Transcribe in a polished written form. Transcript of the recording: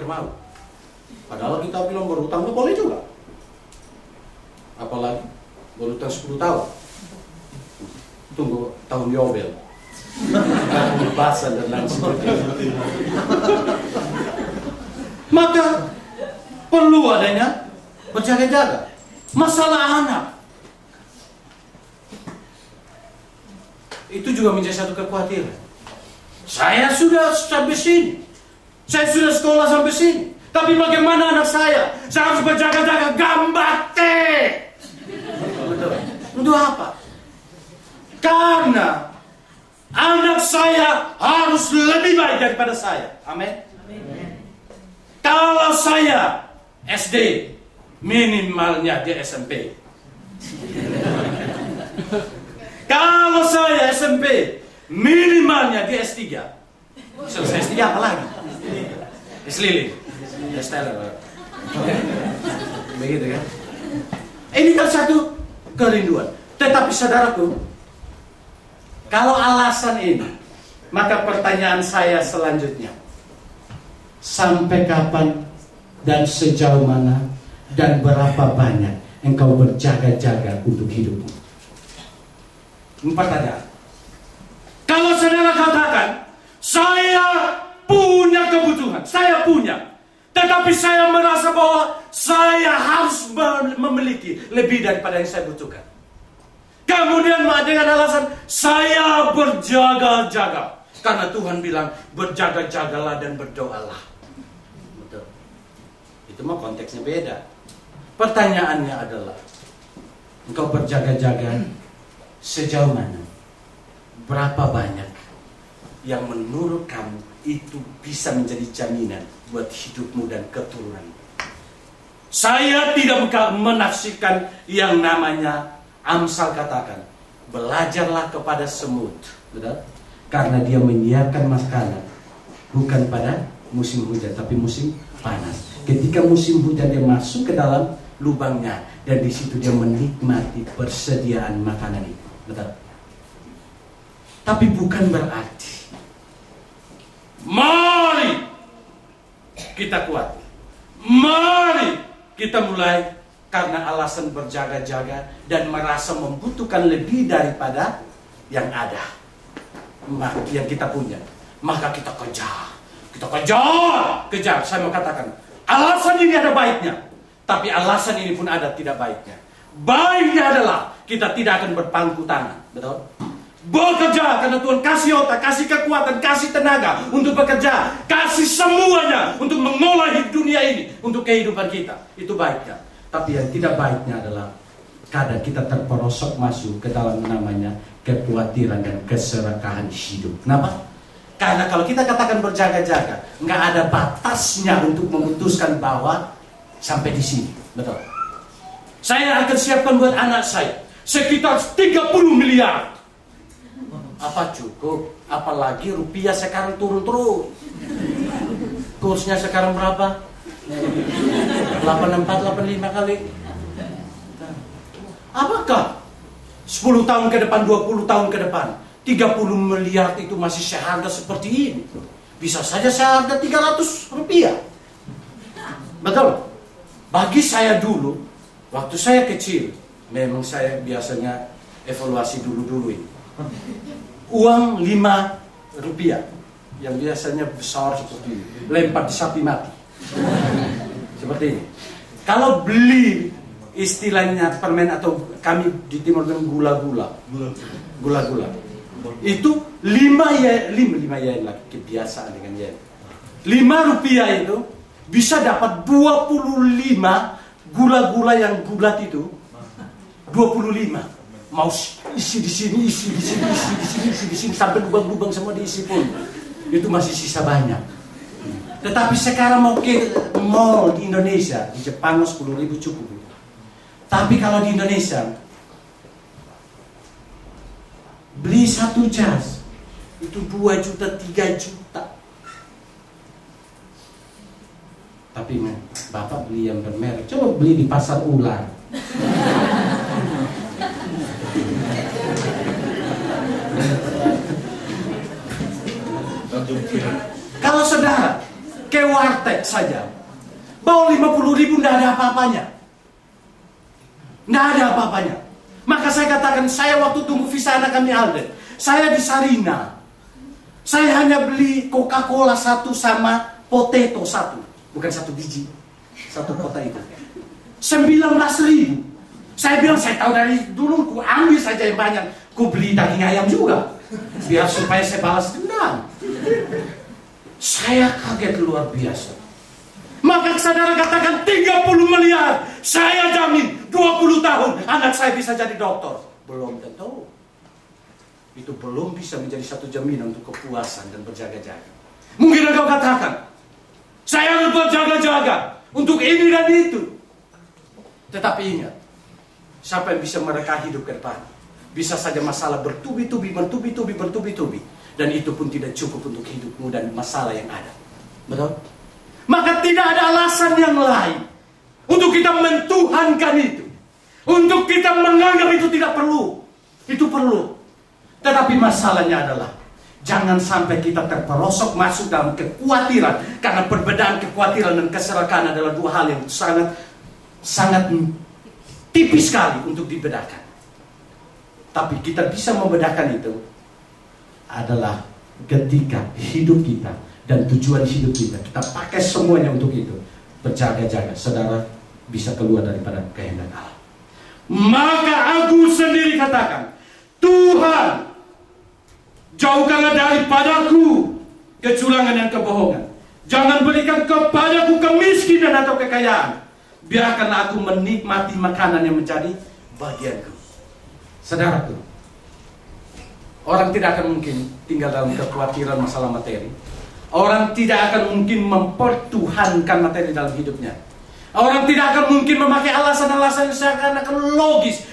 mau. Padahal kita bilang berhutang itu boleh juga. Apalagi berhutang 10 tahun. Tunggu tahun Yobel. Pembebasan dan lain sebagainya. Maka perlu adanya berjaga-jaga. Masalah anak itu juga menjadi satu kekhawatiran. Saya sudah sampai sini, saya sudah sekolah sampai sini, tapi bagaimana anak saya? Saya harus berjaga-jaga, gambate. Betul. Untuk apa? Karena anak saya harus lebih baik daripada saya. Amin. Kalau saya SD, minimalnya dia SMP. Kalau saya SMP, minimalnya dia S3. Selesai S3 apa lagi? S-lilin. S-teller. Begitu kan? Ini kan satu kerinduan. Tetapi saudaraku, kalau alasan ini, maka pertanyaan saya selanjutnya, sampai kapan dan sejauh mana dan berapa banyak engkau berjaga-jaga untuk hidupmu? Pertanyaan. Kalau saudara katakan, saya punya kebutuhan, saya punya, tetapi saya merasa bahwa saya harus memiliki lebih daripada yang saya butuhkan. Kemudian dengan alasan saya berjaga-jaga, karena Tuhan bilang berjaga-jagalah dan berdoalah. Betul. Itu mah konteksnya beda. Pertanyaannya adalah, engkau berjaga-jaga sejauh mana? Berapa banyak yang menurut kamu itu bisa menjadi jaminan buat hidupmu dan keturunanmu? Saya tidak menafsirkan yang namanya Amsal katakan, belajarlah kepada semut, betul? Karena dia menyiapkan makanan bukan pada musim hujan, tapi musim panas. Ketika musim hujan dia masuk ke dalam lubangnya, dan di situ dia menikmati persediaan makanan itu, betul? Tapi bukan berarti mari kita kuat, mari kita mulai karena alasan berjaga-jaga dan merasa membutuhkan lebih daripada yang ada, yang kita punya. Maka kita kejar. Saya mau katakan, alasan ini ada baiknya, tapi alasan ini pun ada tidak baiknya. Baiknya adalah kita tidak akan berpangku tangan, betul? Bekerja karena Tuhan kasih otak, kasih kekuatan, kasih tenaga untuk bekerja, kasih semuanya untuk mengolah dunia ini untuk kehidupan kita. Itu baiknya. Tapi yang tidak baiknya adalah kadang kita terperosok masuk ke dalam namanya kekhawatiran dan keserakahan hidup. Kenapa? Karena kalau kita katakan berjaga-jaga, nggak ada batasnya untuk memutuskan bahwa sampai di sini, betul? Saya akan siapkan buat anak saya sekitar 30 miliar. Apa cukup? Apalagi rupiah sekarang turun terus. Kursnya sekarang berapa? 84, 85 kali. Apakah 10 tahun ke depan, 20 tahun ke depan 30 miliar itu masih seharga seperti ini? Bisa saja seharga 300 rupiah. Betul? Bagi saya dulu, waktu saya kecil, memang saya biasanya evaluasi dulu-dulu ini. Uang 5 rupiah yang biasanya besar seperti ini, lempar di sapi mati seperti ini. Kalau beli istilahnya permen atau kami di timur dengan gula-gula itu 5 yen lagi, kebiasaan dengan yen. 5 rupiah itu bisa dapat 25 gula-gula yang bulat itu. 25 mau isi di sini, isi di sini sampai lubang-lubang semua diisi pun itu masih sisa banyak. Tetapi sekarang mau ke mall di Indonesia, di Jepang 10.000 cukup. Tapi kalau di Indonesia beli 1 jas itu 2 juta, 3 juta. Tapi Bapak beli yang bermerek, coba beli di pasar ular. Kalau saudara ke warteg saja, bawa 50.000 tidak ada apa-apanya. Tidak ada apa-apanya. Maka saya katakan, saya waktu tunggu visa anak kami Alden, saya di Sarina, saya hanya beli Coca-Cola 1 sama potato 1, bukan 1 biji, 1 kota itu, 19.000. Saya bilang, saya tahu dari dulu, ku ambil saja yang banyak, ku beli daging ayam juga, biar supaya saya balas dendam. Saya kaget luar biasa. Maka saudara katakan 30 miliar, saya jamin 20 tahun anak saya bisa jadi dokter. Belum tentu. Itu belum bisa menjadi satu jaminan untuk kepuasan dan berjaga-jaga. Mungkin engkau katakan, saya harus berjaga-jaga untuk ini dan itu. Tetapi ingat, siapa yang bisa mereka hidup ke depan? Bisa saja masalah bertubi-tubi. Dan itu pun tidak cukup untuk hidupmu dan masalah yang ada. Betul? Maka tidak ada alasan yang lain untuk kita mentuhankan itu. Untuk kita menganggap itu tidak perlu. Itu perlu. Tetapi masalahnya adalah, jangan sampai kita terperosok masuk dalam kekhawatiran. Karena perbedaan kekhawatiran dan keserakahan adalah dua hal yang sangat tipis sekali untuk dibedakan. Tapi kita bisa membedakan itu adalah ketika hidup kita dan tujuan hidup kita pakai semuanya untuk itu. Berjaga-jaga, saudara bisa keluar daripada kehendak Allah. Maka aku sendiri katakan, Tuhan, jauhkanlah daripadaku kecurangan dan kebohongan. Jangan berikan kepadaku kemiskinan atau kekayaan. Biarkanlah aku menikmati makanan yang menjadi bagianku. Saudaraku, orang tidak akan mungkin tinggal dalam kekhawatiran masalah materi. Orang tidak akan mungkin mempertuhankan materi dalam hidupnya. Orang tidak akan mungkin memakai alasan-alasan yang seakan-akan logis.